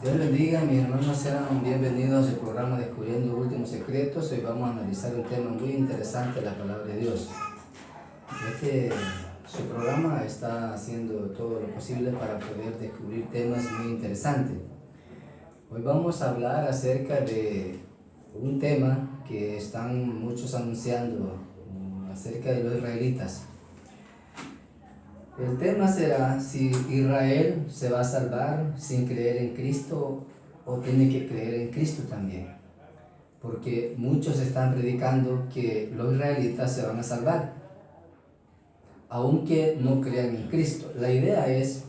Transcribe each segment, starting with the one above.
Dios bendiga, mis hermanos, sean bienvenidos al programa Descubriendo Últimos Secretos. Hoy vamos a analizar un tema muy interesante, la palabra de Dios. Su programa está haciendo todo lo posible para poder descubrir temas muy interesantes. Hoy vamos a hablar acerca de un tema que están muchos anunciando, acerca de los israelitas. El tema será si Israel se va a salvar sin creer en Cristo o tiene que creer en Cristo también. Porque muchos están predicando que los israelitas se van a salvar, aunque no crean en Cristo. La idea es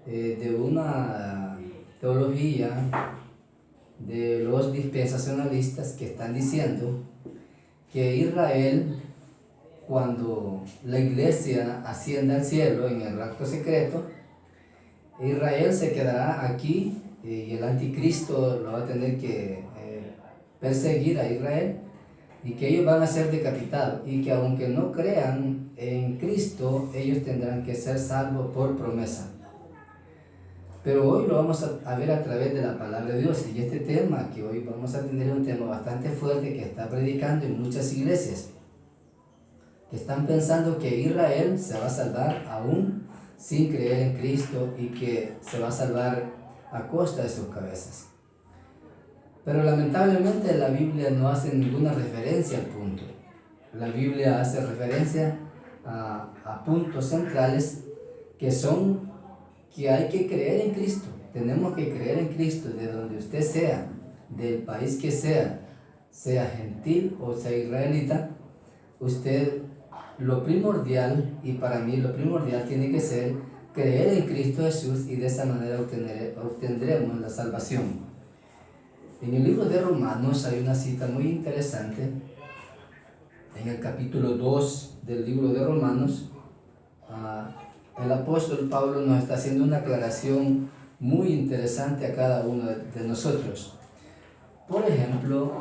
de una teología de los dispensacionalistas que están diciendo que Israel, cuando la iglesia ascienda al cielo en el rapto secreto, Israel se quedará aquí y el anticristo lo va a tener que perseguir a Israel y que ellos van a ser decapitados y que aunque no crean en Cristo, ellos tendrán que ser salvos por promesa. Pero hoy lo vamos a ver a través de la palabra de Dios, y este tema que hoy vamos a tener es un tema bastante fuerte que está predicando en muchas iglesias, que están pensando que Israel se va a salvar aún sin creer en Cristo y que se va a salvar a costa de sus cabezas. Pero lamentablemente la Biblia no hace ninguna referencia al punto. La Biblia hace referencia a puntos centrales que son que hay que creer en Cristo. Tenemos que creer en Cristo de donde usted sea, del país que sea gentil o sea israelita. Usted, lo primordial, y para mí lo primordial tiene que ser creer en Cristo Jesús, y de esa manera obtendremos la salvación. En el libro de Romanos hay una cita muy interesante. En el capítulo 2 del libro de Romanos, el apóstol Pablo nos está haciendo una aclaración muy interesante a cada uno de nosotros. Por ejemplo,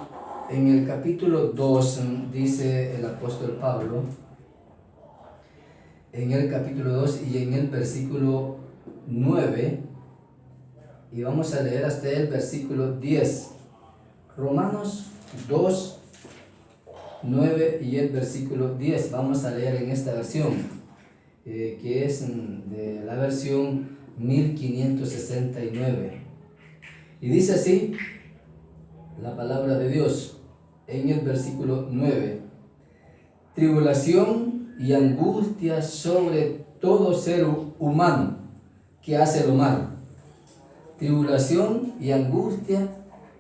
en el capítulo 2 dice el apóstol Pablo, en el capítulo 2 y en el versículo 9, y vamos a leer hasta el versículo 10. Romanos 2, 9 y el versículo 10. Vamos a leer en esta versión, que es de la versión 1569. Y dice así la palabra de Dios en el versículo 9: tribulación y angustia sobre todo ser humano que hace lo malo. Tribulación y angustia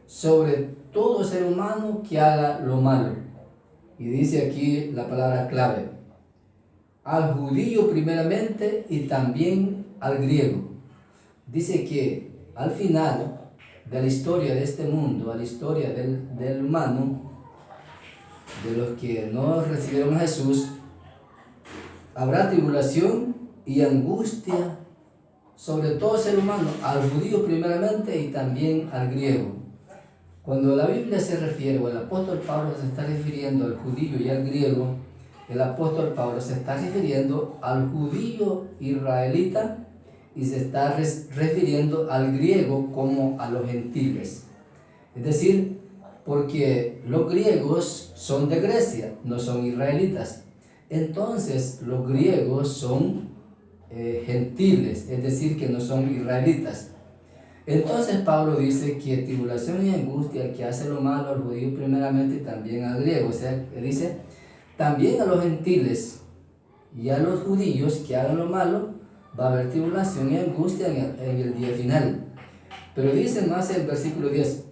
sobre todo ser humano que haga lo malo. Y dice aquí la palabra clave: al judío primeramente y también al griego. Dice que al final de la historia de este mundo, a la historia del humano, de los que no recibieron a Jesús, habrá tribulación y angustia sobre todo ser humano, al judío primeramente y también al griego. Cuando la Biblia se refiere, o el apóstol Pablo se está refiriendo al judío y al griego, el apóstol Pablo se está refiriendo al judío israelita y se está refiriendo al griego como a los gentiles. Es decir, porque los griegos son de Grecia, no son israelitas. Entonces los griegos son gentiles, es decir, que no son israelitas. Entonces Pablo dice que tribulación y angustia al que hace lo malo, al judío primeramente y también al griego. O sea, dice también a los gentiles y a los judíos que hagan lo malo va a haber tribulación y angustia en el día final. Pero dice más el versículo 10: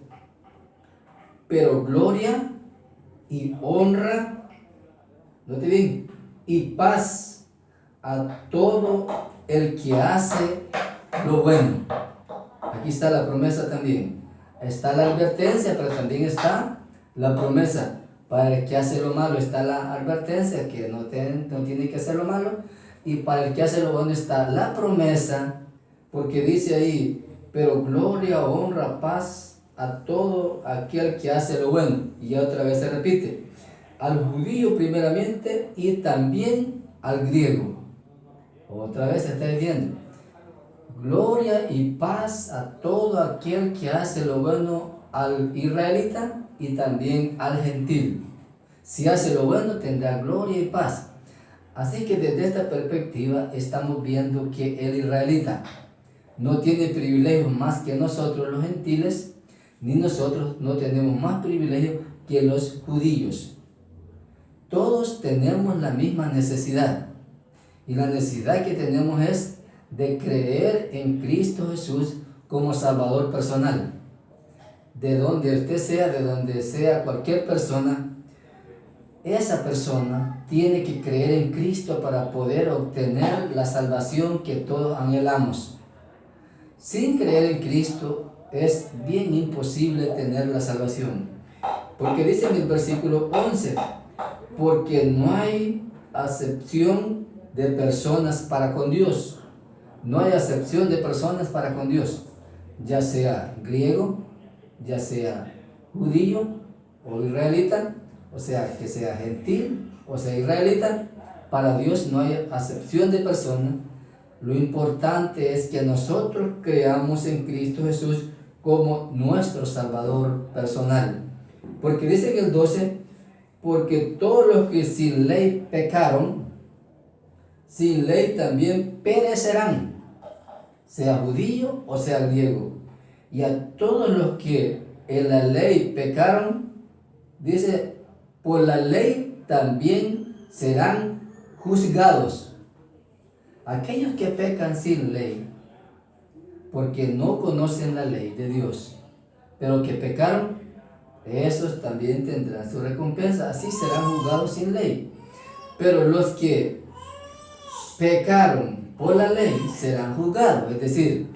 pero gloria y honra, note bien, y paz a todo el que hace lo bueno. Aquí está la promesa también. Está la advertencia, pero también está la promesa. Para el que hace lo malo está la advertencia, que no tiene que hacer lo malo. Y para el que hace lo bueno está la promesa, porque dice ahí: pero gloria, honra, paz a todo aquel que hace lo bueno. Y ya otra vez se repite: al judío primeramente y también al griego. Otra vez se está diciendo: gloria y paz a todo aquel que hace lo bueno al israelita y también al gentil. Si hace lo bueno, tendrá gloria y paz. Así que desde esta perspectiva estamos viendo que el israelita no tiene privilegios más que nosotros los gentiles, ni nosotros no tenemos más privilegios que los judíos. Todos tenemos la misma necesidad, y la necesidad que tenemos es de creer en Cristo Jesús como Salvador personal. De donde usted sea, de donde sea cualquier persona, esa persona tiene que creer en Cristo para poder obtener la salvación que todos anhelamos. Sin creer en Cristo es bien imposible tener la salvación. Porque dice en el versículo 11, porque no hay acepción de personas para con Dios. No hay acepción de personas para con Dios, ya sea griego, ya sea judío o israelita, o sea, que sea gentil o sea israelita. Para Dios no hay acepción de personas. Lo importante es que nosotros creamos en Cristo Jesús como nuestro Salvador personal. Porque dice en el 12, porque todos los que sin ley pecaron, sin ley también perecerán, sea judío o sea griego. Y a todos los que en la ley pecaron, dice, por la ley también serán juzgados. Aquellos que pecan sin ley, porque no conocen la ley de Dios, pero que pecaron, esos también tendrán su recompensa, así serán juzgados sin ley. Pero los que pecaron por la ley serán juzgados, es decir,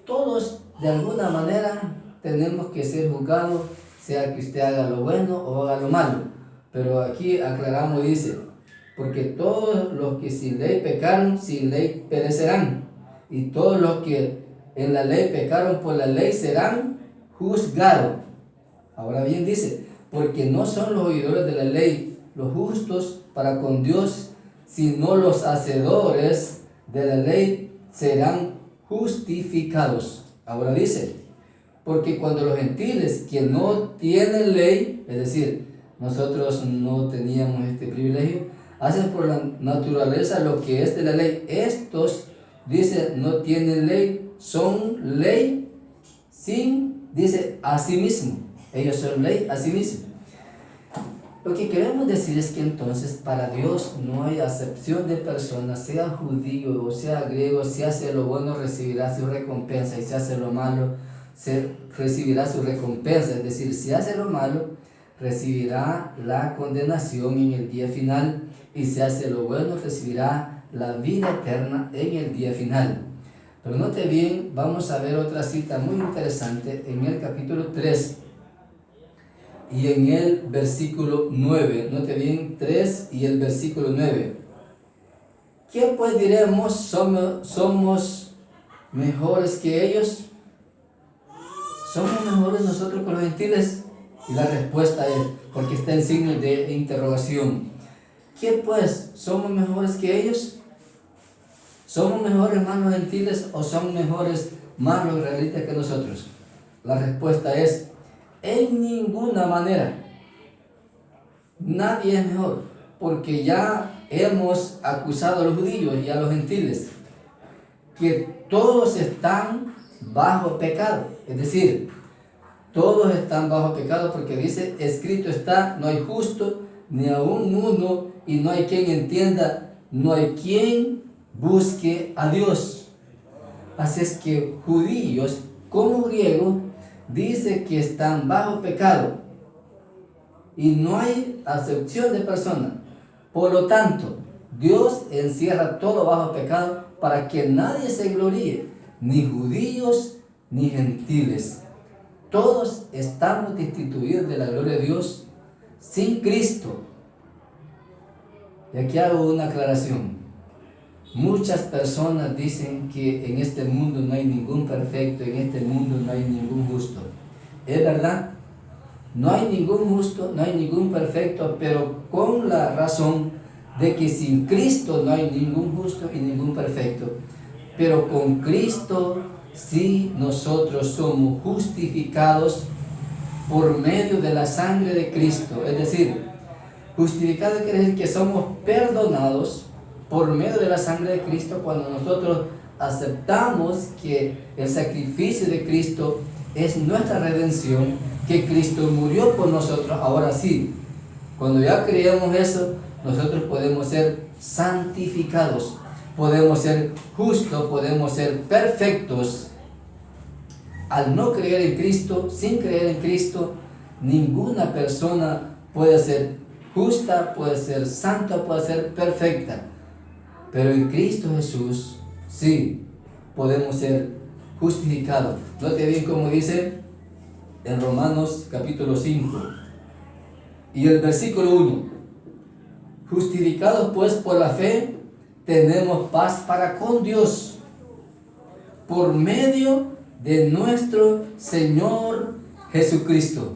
todos de alguna manera tenemos que ser juzgados, sea que usted haga lo bueno o haga lo malo. Pero aquí aclaramos, dice, porque todos los que sin ley pecaron, sin ley perecerán, y todos los que en la ley pecaron por la ley serán juzgados. Ahora bien dice, porque no son los oidores de la ley los justos para con Dios, sino los hacedores de la ley serán justificados. Ahora dice, porque cuando los gentiles que no tienen ley, es decir, nosotros no teníamos este privilegio, hacen por la naturaleza lo que es de la ley, estos, dice, no tienen ley, son ley sin, dice, a sí mismo. Ellos son ley a sí mismo. Lo que queremos decir es que entonces para Dios no hay acepción de personas, sea judío o sea griego. Si hace lo bueno recibirá su recompensa, y si hace lo malo recibirá su recompensa. Es decir, si hace lo malo recibirá la condenación en el día final, y si hace lo bueno recibirá la vida eterna en el día final. Pero note bien, vamos a ver otra cita muy interesante en el capítulo 3 y en el versículo 9. Note bien, 3 y el versículo 9. ¿Qué pues diremos? ¿Somos mejores que ellos? ¿Somos mejores nosotros con los gentiles? Y la respuesta es, porque está en signo de interrogación. ¿Qué pues? ¿Somos mejores que ellos? ¿Somos mejores más los gentiles o son mejores más los israelitas que nosotros? La respuesta es, en ninguna manera. Nadie es mejor, porque ya hemos acusado a los judíos y a los gentiles que todos están bajo pecado. Es decir, todos están bajo pecado, porque dice, escrito está, no hay justo ni aún uno, y no hay quien entienda, no hay quien busque a Dios. Así es que judíos como griegos dice que están bajo pecado y no hay acepción de persona. Por lo tanto, Dios encierra todo bajo pecado para que nadie se gloríe, ni judíos ni gentiles. Todos estamos destituidos de la gloria de Dios sin Cristo. Y aquí hago una aclaración. Muchas personas dicen que en este mundo no hay ningún perfecto, en este mundo no hay ningún justo. Es verdad, no hay ningún justo, no hay ningún perfecto, pero con la razón de que sin Cristo no hay ningún justo y ningún perfecto. pero con Cristo sí nosotros somos justificados por medio de la sangre de Cristo. Es decir, justificados quiere decir que somos perdonados por medio de la sangre de Cristo cuando nosotros aceptamos que el sacrificio de Cristo es nuestra redención, que Cristo murió por nosotros. Ahora sí, cuando ya creemos eso, nosotros podemos ser santificados, podemos ser justos, podemos ser perfectos. Al no creer en Cristo, sin creer en Cristo, ninguna persona puede ser justa, puede ser santa, puede ser perfecta. Pero en Cristo Jesús, sí, podemos ser justificados. Note bien como dice en Romanos capítulo 5 y el versículo 1. Justificados pues por la fe, tenemos paz para con Dios, por medio de nuestro Señor Jesucristo.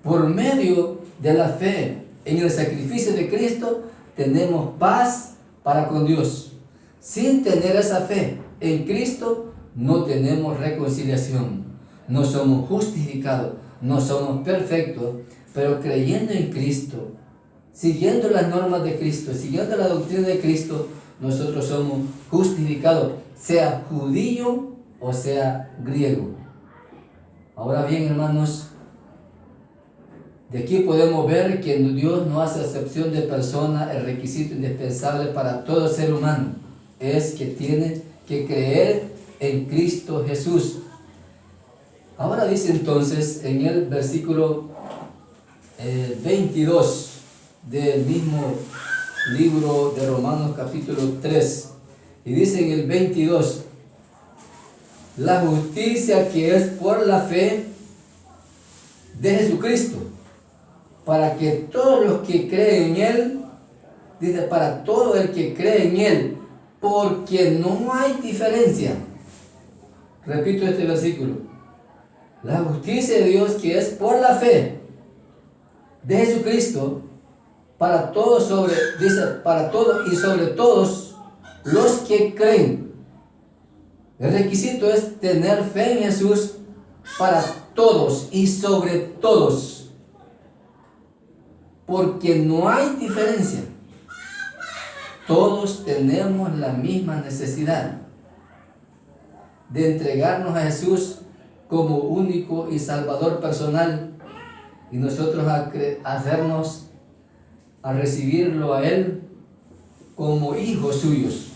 Por medio de la fe en el sacrificio de Cristo, tenemos paz para con Dios. Sin tener esa fe en Cristo, no tenemos reconciliación. No somos justificados, no somos perfectos, pero creyendo en Cristo, siguiendo las normas de Cristo, siguiendo la doctrina de Cristo, nosotros somos justificados, sea judío o sea griego. Ahora bien, hermanos, de aquí podemos ver que Dios no hace acepción de persona. El requisito indispensable para todo ser humano es que tiene que creer en Cristo Jesús. Ahora dice entonces en el versículo 22 del mismo libro de Romanos capítulo 3, y dice en el 22, la justicia que es por la fe de Jesucristo, para que todos los que creen en Él, dice, para todo el que cree en Él, porque no hay diferencia. Repito este versículo. La justicia de Dios que es por la fe de Jesucristo, para todos dice, para todos y sobre todos los que creen. El requisito es tener fe en Jesús para todos y sobre todos, porque no hay diferencia. Todos tenemos la misma necesidad de entregarnos a Jesús como único y salvador personal, y nosotros a recibirlo a Él como hijos suyos.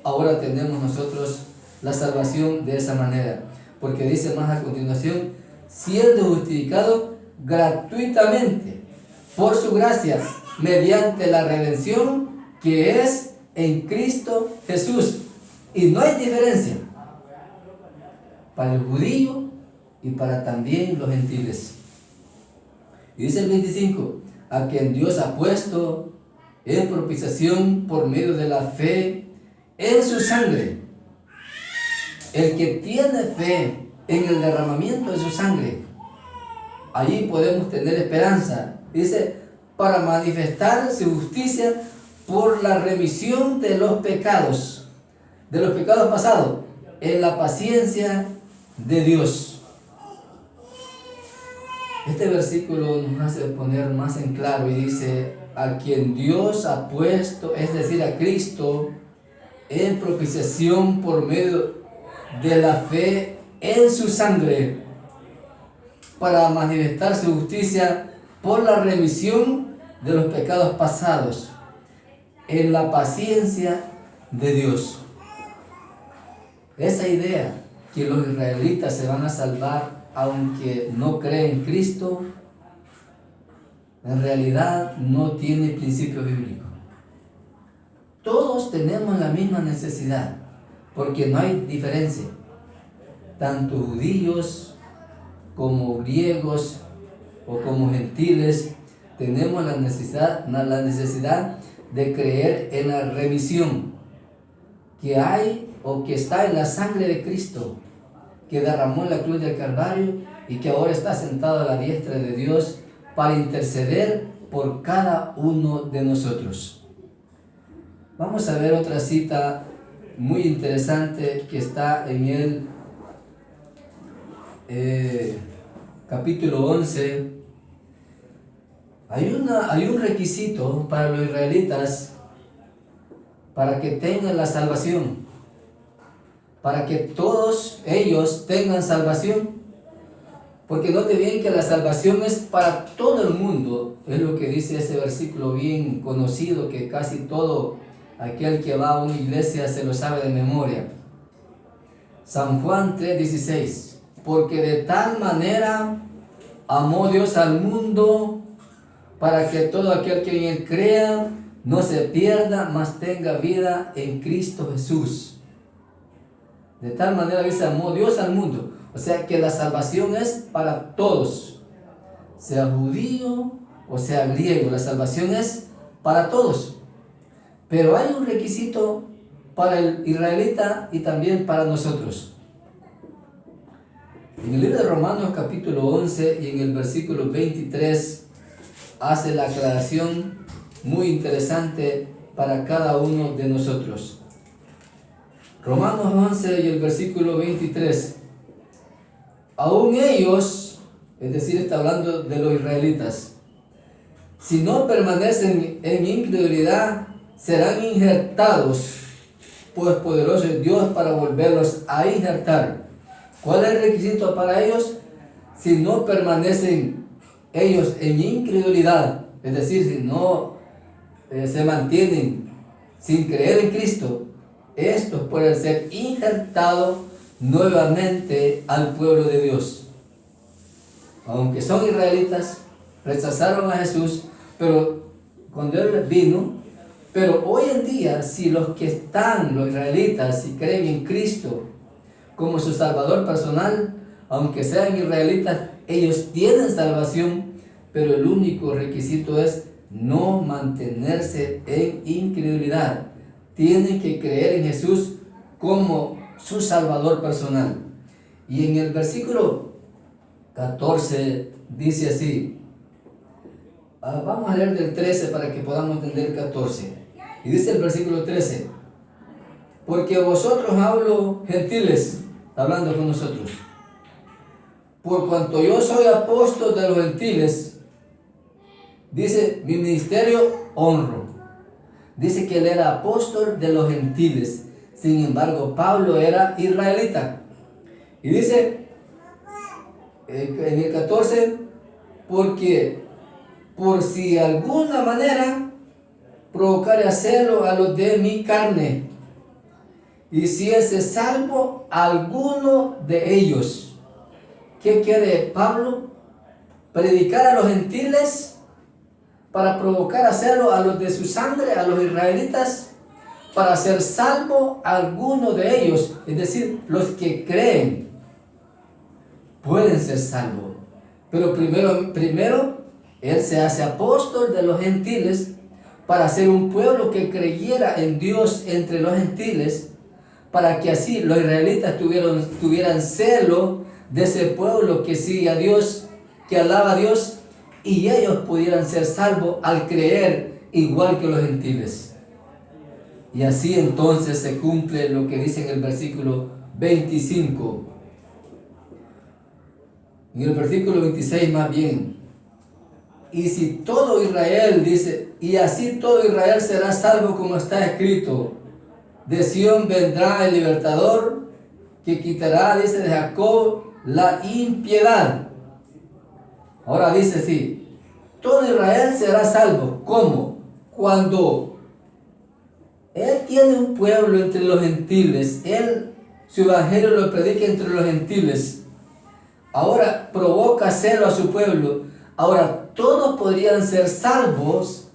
Ahora tenemos nosotros la salvación de esa manera, porque dice más a continuación, siendo justificado gratuitamente por su gracia, mediante la redención que es en Cristo Jesús. Y no hay diferencia para el judío y para también los gentiles. Y dice el 25, a quien Dios ha puesto en propiciación por medio de la fe en su sangre. El que tiene fe en el derramamiento de su sangre, allí podemos tener esperanza. Dice, para manifestar su justicia por la remisión de los pecados pasados, en la paciencia de Dios. Este versículo nos hace poner más en claro y dice, a quien Dios ha puesto, es decir, a Cristo, en propiciación por medio de la fe en su sangre, para manifestar su justicia por la remisión de los pecados pasados, en la paciencia de Dios. Esa idea que los israelitas se van a salvar aunque no creen en Cristo, en realidad no tiene principio bíblico. Todos tenemos la misma necesidad, porque no hay diferencia. Tanto judíos como griegos o como gentiles tenemos la necesidad de creer en la remisión que hay o que está en la sangre de Cristo, que derramó en la cruz del Calvario y que ahora está sentado a la diestra de Dios para interceder por cada uno de nosotros. Vamos a ver otra cita muy interesante que está en el capítulo 11. Hay un requisito para los israelitas para que tengan la salvación, para que todos ellos tengan salvación. Porque note bien que la salvación es para todo el mundo. Es lo que dice ese versículo bien conocido, que casi todo aquel que va a una iglesia se lo sabe de memoria. San Juan 3:16. Porque de tal manera amó Dios al mundo, para que todo aquel que en él crea no se pierda, mas tenga vida en Cristo Jesús. De tal manera dice, amó Dios al mundo. O sea que la salvación es para todos, sea judío o sea griego, la salvación es para todos. Pero hay un requisito para el israelita y también para nosotros. En el libro de Romanos capítulo 11 y en el versículo 23 hace la aclaración muy interesante para cada uno de nosotros. Romanos 11 y el versículo 23. Aún ellos, es decir, está hablando de los israelitas, si no permanecen en incredulidad, serán injertados, pues poderoso es Dios para volverlos a injertar. ¿Cuál es el requisito para ellos? Si no permanecen ellos en incredulidad, es decir, si no se mantienen sin creer en Cristo, estos pueden ser injertados nuevamente al pueblo de Dios. Aunque son israelitas, rechazaron a Jesús, pero cuando Él vino, pero hoy en día, si los que están, los israelitas, si creen en Cristo como su Salvador personal, aunque sean israelitas, ellos tienen salvación, pero el único requisito es no mantenerse en incredulidad. Tienen que creer en Jesús como su Salvador personal. Y en el versículo 14 dice así, vamos a leer del 13 para que podamos entender el 14. Y dice el versículo 13, porque vosotros hablo gentiles, hablando con nosotros, por cuanto yo soy apóstol de los gentiles, dice, mi ministerio honro. Dice que él era apóstol de los gentiles. Sin embargo, Pablo era israelita. Y dice en el 14, porque por si alguna manera provocare hacerlo a los de mi carne, y si ese salvo alguno de ellos. ¿Qué quiere Pablo? Predicar a los gentiles para provocar hacerlo a los de su sangre, a los israelitas, para ser salvo alguno de ellos, es decir, los que creen pueden ser salvos. Pero primero él se hace apóstol de los gentiles para ser un pueblo que creyera en Dios entre los gentiles, para que así los israelitas tuvieran celo de ese pueblo que sigue a Dios, que alaba a Dios, y ellos pudieran ser salvos al creer igual que los gentiles. Y así entonces se cumple lo que dice en el versículo 25. En el versículo 26 más bien. Y si todo Israel, dice, y así todo Israel será salvo como está escrito. De Sión vendrá el libertador, que quitará, dice, de Jacob la impiedad. Ahora dice así, todo Israel será salvo. ¿Cómo? Cuando Él tiene un pueblo entre los gentiles, Él, su evangelio lo predica entre los gentiles. Ahora provoca celo a su pueblo. Ahora todos podrían ser salvos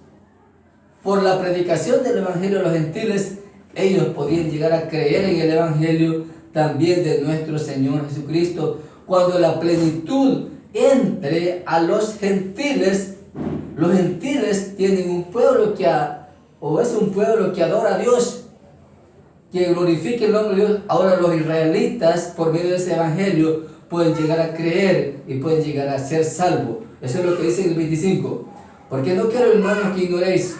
por la predicación del evangelio a los gentiles. Ellos podían llegar a creer en el evangelio también de nuestro Señor Jesucristo. Cuando la plenitud entre a los gentiles tienen un pueblo es un pueblo que adora a Dios, que glorifica el nombre de Dios. Ahora los israelitas, por medio de ese evangelio, pueden llegar a creer y pueden llegar a ser salvos. Eso es lo que dice en el 25. Porque no quiero, hermanos, que ignoréis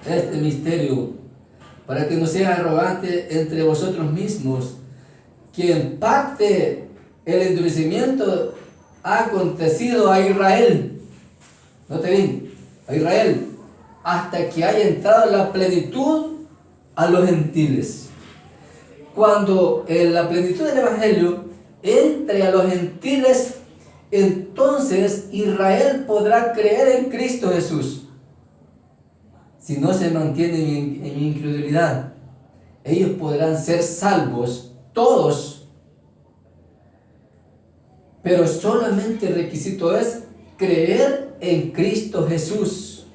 este misterio para que no sean arrogantes entre vosotros mismos, que en parte el endurecimiento ha acontecido a Israel. Note bien, a Israel, hasta que haya entrado la plenitud a los gentiles. Cuando la plenitud del Evangelio entre a los gentiles, entonces Israel podrá creer en Cristo Jesús. Si no se mantienen en incredulidad, ellos podrán ser salvos, todos. Pero solamente el requisito es creer en Cristo Jesús.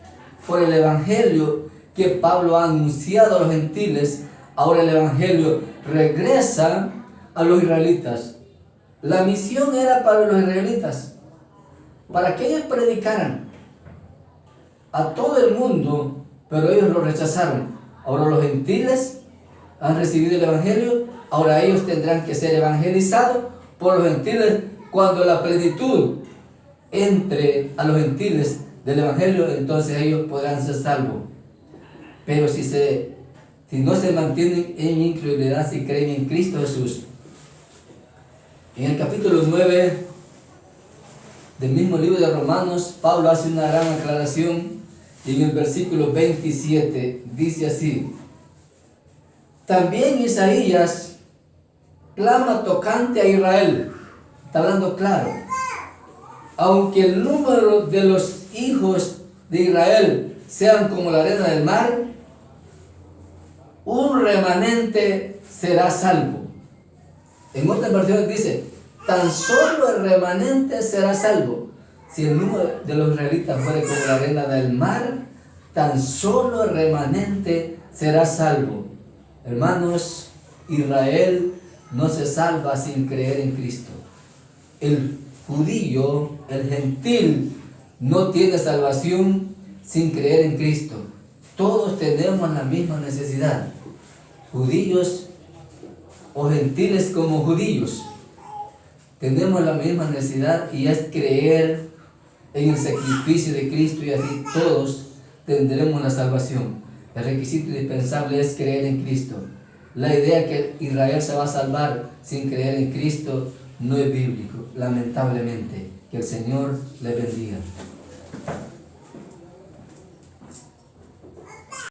Por el Evangelio que Pablo ha anunciado a los gentiles, ahora el Evangelio regresa a los israelitas. La misión era para los israelitas, para que ellos predicaran a todo el mundo, pero ellos lo rechazaron. Ahora los gentiles han recibido el Evangelio, ahora ellos tendrán que ser evangelizados por los gentiles. Cuando la plenitud entre a los gentiles del Evangelio, entonces ellos podrán ser salvos. Pero si no se mantienen en incredulidad, si creen en Cristo Jesús. En el capítulo 9 del mismo libro de Romanos, Pablo hace una gran aclaración. Y en el versículo 27 dice así: también Isaías clama tocante a Israel. Está hablando claro. Aunque el número de los hijos de Israel sean como la arena del mar, un remanente será salvo. En otras versiones dice, tan solo el remanente será salvo. Si el número de los israelitas fuera como la arena del mar, tan solo el remanente será salvo. Hermanos, Israel no se salva sin creer en Cristo. El judío, el gentil, no tiene salvación sin creer en Cristo. Todos tenemos la misma necesidad, judíos o gentiles como judíos. Tenemos la misma necesidad, y es creer en el sacrificio de Cristo, y así todos tendremos la salvación. El requisito indispensable es creer en Cristo. La idea que Israel se va a salvar sin creer en Cristo no es bíblico, lamentablemente. Que el Señor le bendiga.